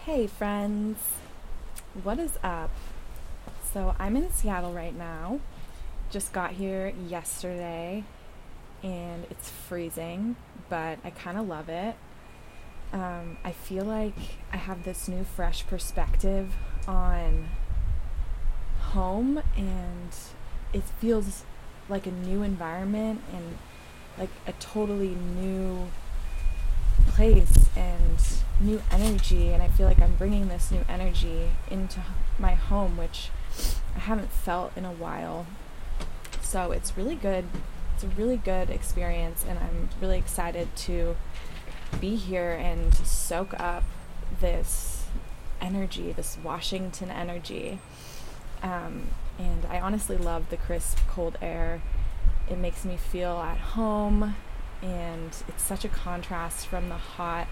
Hey friends, what is up? So I'm in Seattle right now. Just got here yesterday and it's freezing, but I kind of love it. I feel like I have this new fresh perspective on home, and it feels like a new environment and like a totally new place and new energy, and I feel like I'm bringing this new energy into my home, which I haven't felt in a while. So it's really good. It's a really good experience, and I'm really excited to be here and soak up this energy, this Washington energy. And I honestly love the crisp, cold air. It makes me feel at home, and it's such a contrast from the hot,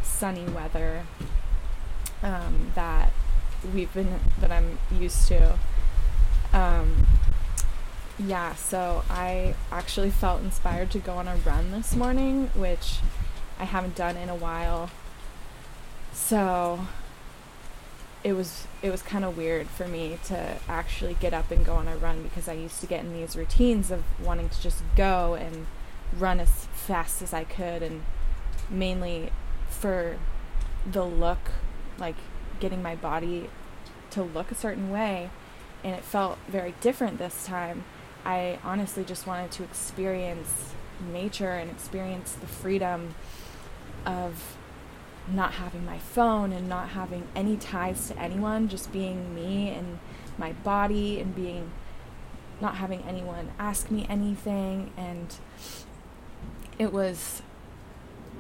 sunny weather that I'm used to. So I actually felt inspired to go on a run this morning, which I haven't done in a while. So it was kind of weird for me to actually get up and go on a run, because I used to get in these routines of wanting to just go and run as fast as I could, and mainly for the look, like getting my body to look a certain way, and it felt very different this time. I honestly just wanted to experience nature and experience the freedom of not having my phone and not having any ties to anyone, just being me and my body, and not having anyone ask me anything. And it was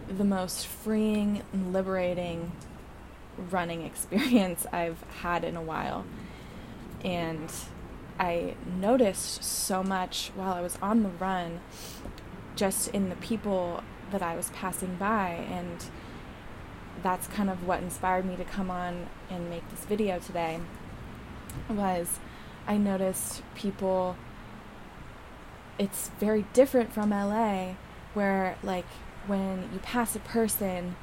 the most freeing and liberating running experience I've had in a while. And I noticed so much while I was on the run, just in the people that I was passing by, and that's kind of what inspired me to come on and make this video today. Was I noticed people, it's very different from LA, where like when you pass a person,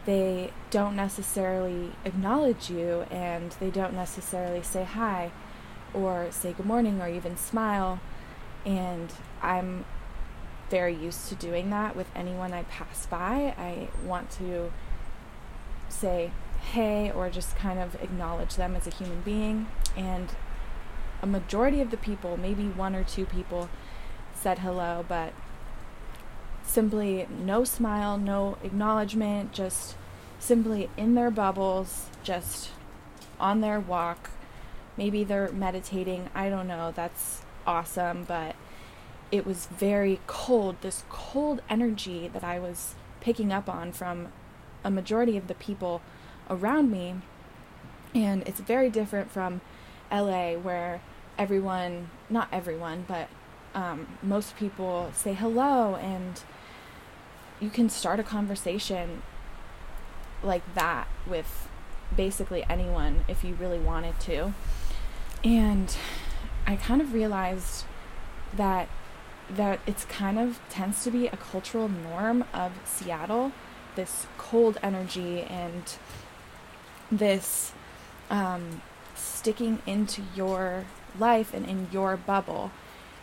they don't necessarily acknowledge you, and they don't necessarily say hi or say good morning or even smile. And I'm very used to doing that with anyone I pass by. I want to say hey, or just kind of acknowledge them as a human being. And a majority of the people, maybe one or two people, said hello, but simply no smile, no acknowledgement, just simply in their bubbles, just on their walk. Maybe they're meditating, I don't know, that's awesome, but it was very cold, this cold energy that I was picking up on from a majority of the people around me. And it's very different from LA, where not everyone, but most people say hello, and you can start a conversation like that with basically anyone if you really wanted to. And I kind of realized that it's kind of tends to be a cultural norm of Seattle, this cold energy and this sticking into your life and in your bubble.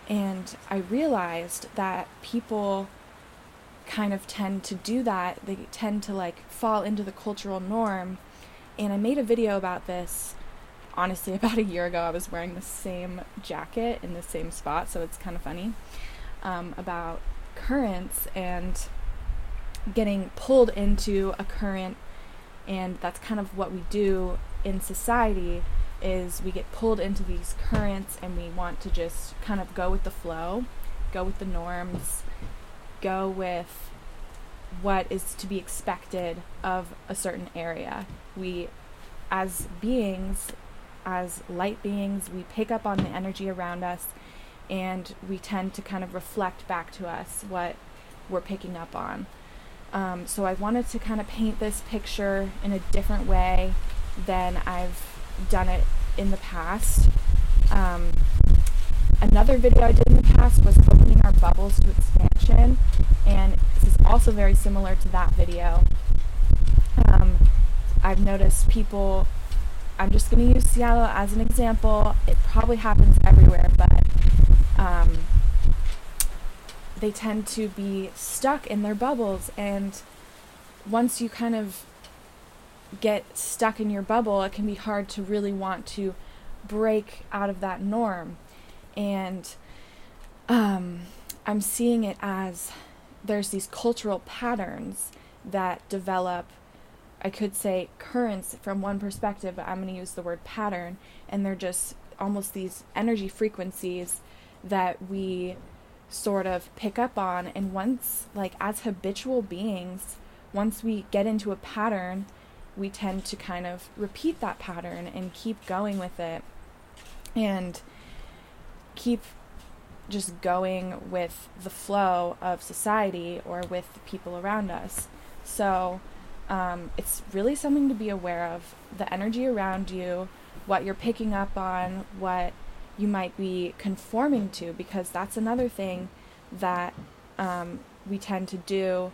And I realized that people kind of tend to do that. They tend to like fall into the cultural norm. And I made a video about this, honestly, about a year ago. I was wearing the same jacket in the same spot, so it's kind of funny, about currents and getting pulled into a current. And that's kind of what we do in society, is we get pulled into these currents, and we want to just kind of go with the flow, go with the norms, go with what is to be expected of a certain area. We, as beings, as light beings, we pick up on the energy around us, and we tend to kind of reflect back to us what we're picking up on. So I wanted to kind of paint this picture in a different way than I've done it in the past. Another video I did in the past was opening our bubbles to expansion, and this is also very similar to that video. I I've noticed people, I'm just going to use Seattle as an example. It probably happens everywhere, but they tend to be stuck in their bubbles. And once you kind of get stuck in your bubble, it can be hard to really want to break out of that norm. And I'm seeing it as there's these cultural patterns that develop, I could say currents from one perspective, but I'm going to use the word pattern, and they're just almost these energy frequencies that we sort of pick up on. And once, like as habitual beings, once we get into a pattern, we tend to kind of repeat that pattern and keep going with it and keep just going with the flow of society or with the people around us. So it's really something to be aware of, the energy around you, what you're picking up on, what you might be conforming to, because that's another thing that we tend to do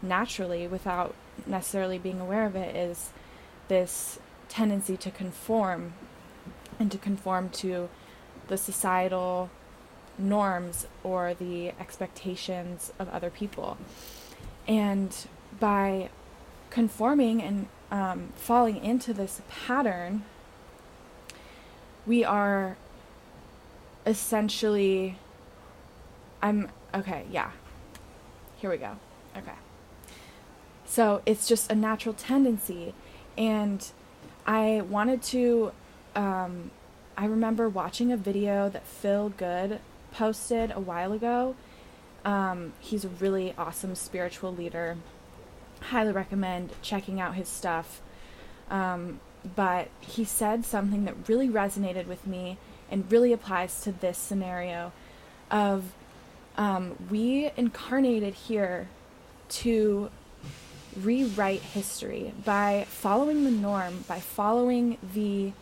naturally without necessarily being aware of it, is this tendency to conform and to conform to the societal norms or the expectations of other people. And by conforming and falling into this pattern, we are essentially, here we go. Okay. So it's just a natural tendency. And I wanted to, I remember watching a video that Phil Good posted a while ago. He's a really awesome spiritual leader. Highly recommend checking out his stuff. But he said something that really resonated with me and really applies to this scenario of we incarnated here to rewrite history by following the norm, by following the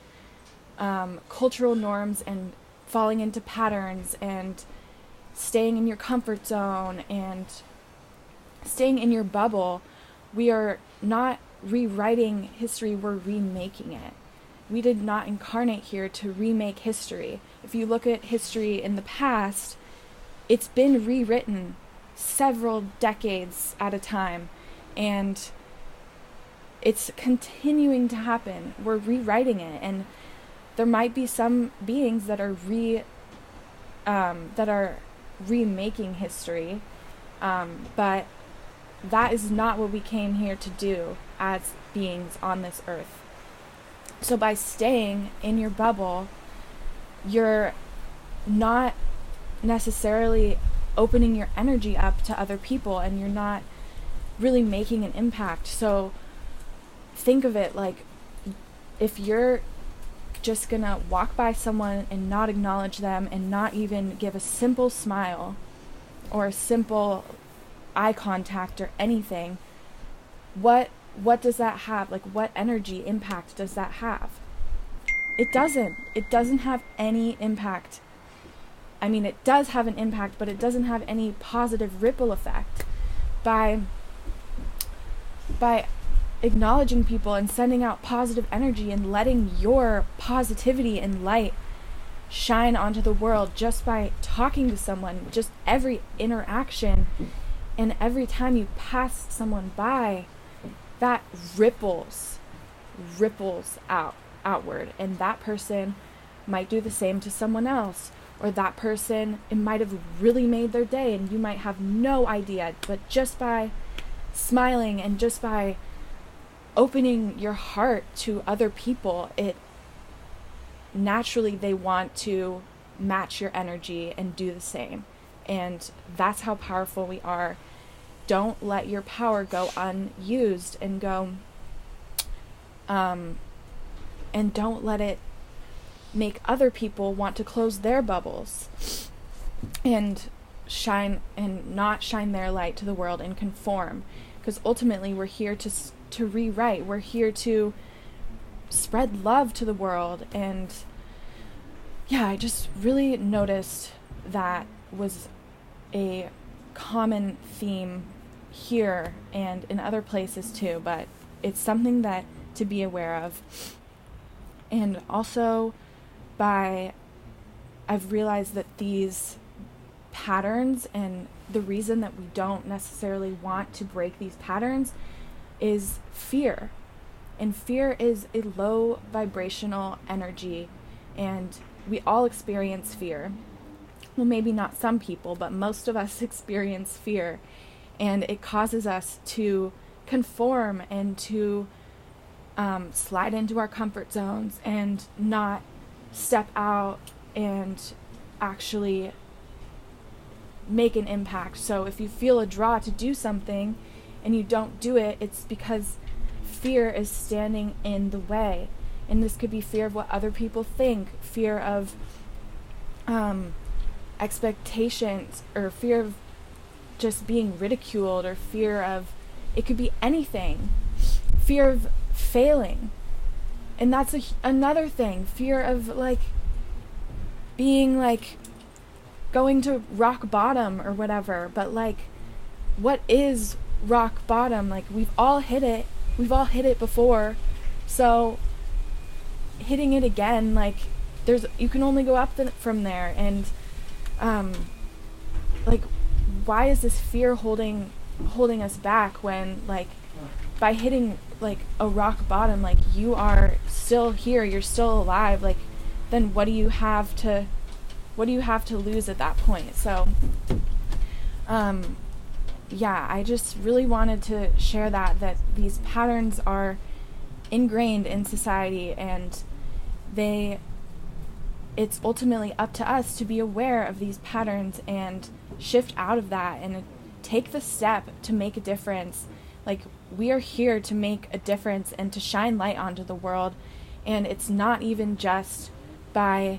cultural norms and falling into patterns and staying in your comfort zone and staying in your bubble. We are not rewriting history, we're remaking it. We did not incarnate here to remake history. If you look at history in the past, it's been rewritten several decades at a time, and it's continuing to happen. We're rewriting it, and there might be some beings that are remaking history, but that is not what we came here to do as beings on this earth. So by staying in your bubble, you're not necessarily opening your energy up to other people, and you're not really making an impact. So think of it like, if you're just gonna walk by someone and not acknowledge them and not even give a simple smile or a simple eye contact or anything, what does that have? Like, what energy impact does that have? It doesn't have any impact. I mean, it does have an impact, but it doesn't have any positive ripple effect. By acknowledging people and sending out positive energy and letting your positivity and light shine onto the world, just by talking to someone, just every interaction and every time you pass someone by, that ripples outward, and that person might do the same to someone else, or that person, it might have really made their day and you might have no idea, but just by smiling and just by opening your heart to other people, it naturally, they want to match your energy and do the same. And that's how powerful we are. Don't let your power go unused, and and don't let it make other people want to close their bubbles and not shine their light to the world and conform. Because ultimately, we're here to rewrite. We're here to spread love to the world. And yeah, I just really noticed that was a common theme here and in other places too, but it's something that to be aware of. And also I've realized that these patterns, and the reason that we don't necessarily want to break these patterns, is fear. And fear is a low vibrational energy, and we all experience fear. Well, maybe not some people, but most of us experience fear, and it causes us to conform and to slide into our comfort zones and not step out and actually make an impact. So if you feel a draw to do something and you don't do it, it's because fear is standing in the way. And this could be fear of what other people think, fear of expectations, or fear of just being ridiculed, or fear of, it could be anything, fear of failing. And that's another thing, fear of like being like going to rock bottom or whatever. But like, what is rock bottom? Like, we've all hit it before, so hitting it again, like, you can only go up from there. And like, why is this fear holding us back, when like by hitting like a rock bottom, like, you are still here, you're still alive, like, then what do you have to lose at that point? So yeah, I just really wanted to share that these patterns are ingrained in society, and it's ultimately up to us to be aware of these patterns and shift out of that and take the step to make a difference. Like, we are here to make a difference and to shine light onto the world. And it's not even just by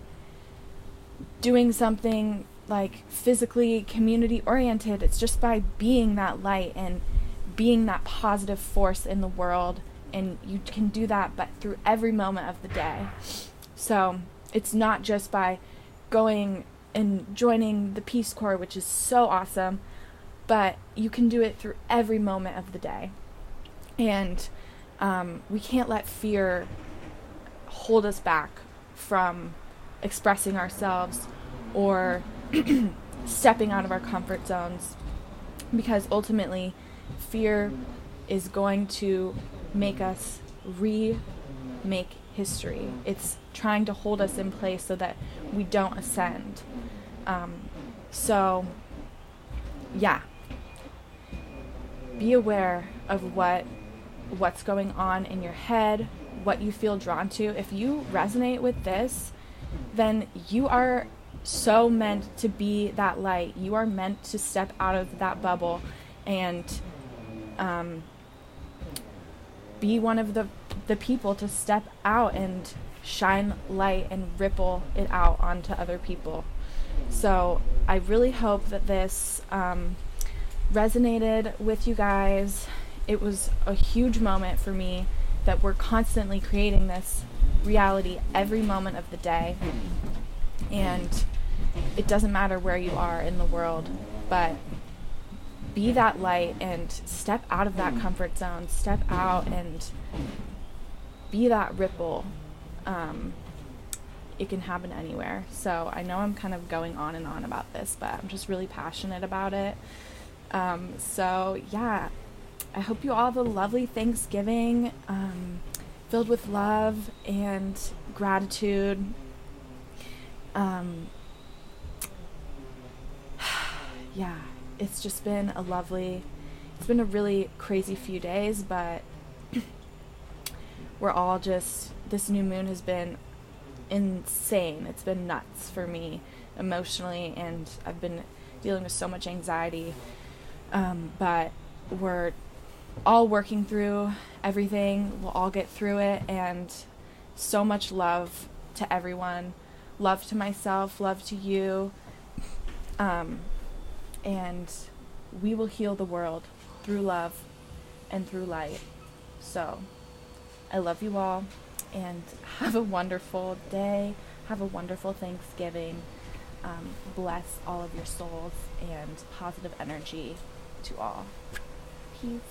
doing something like physically community oriented. It's just by being that light and being that positive force in the world. And you can do that but through every moment of the day. So it's not just by going and joining the Peace Corps, which is so awesome, but you can do it through every moment of the day. And we can't let fear hold us back from expressing ourselves or stepping out of our comfort zones, because ultimately fear is going to make us remake history. It's trying to hold us in place so that we don't ascend. So yeah, be aware of what's going on in your head, what you feel drawn to. If you resonate with this, then you are so meant to be that light. You are meant to step out of that bubble and be one of the people to step out and shine light and ripple it out onto other people. So I really hope that this resonated with you guys. It was a huge moment for me that we're constantly creating this reality every moment of the day. And it doesn't matter where you are in the world, but be that light and step out of that comfort zone. Step out and be that ripple. It can happen anywhere. So I know I'm kind of going on and on about this, but I'm just really passionate about it. So yeah, I hope you all have a lovely Thanksgiving, filled with love and gratitude. Yeah, it's just been it's been a really crazy few days, but we're all just, this new moon has been insane. It's been nuts for me emotionally, and I've been dealing with so much anxiety. But we're all working through everything. We'll all get through it, and so much love to everyone. Love to myself, love to you. And we will heal the world through love and through light. So I love you all, and have a wonderful day. Have a wonderful Thanksgiving. Bless all of your souls, and positive energy to all. Peace.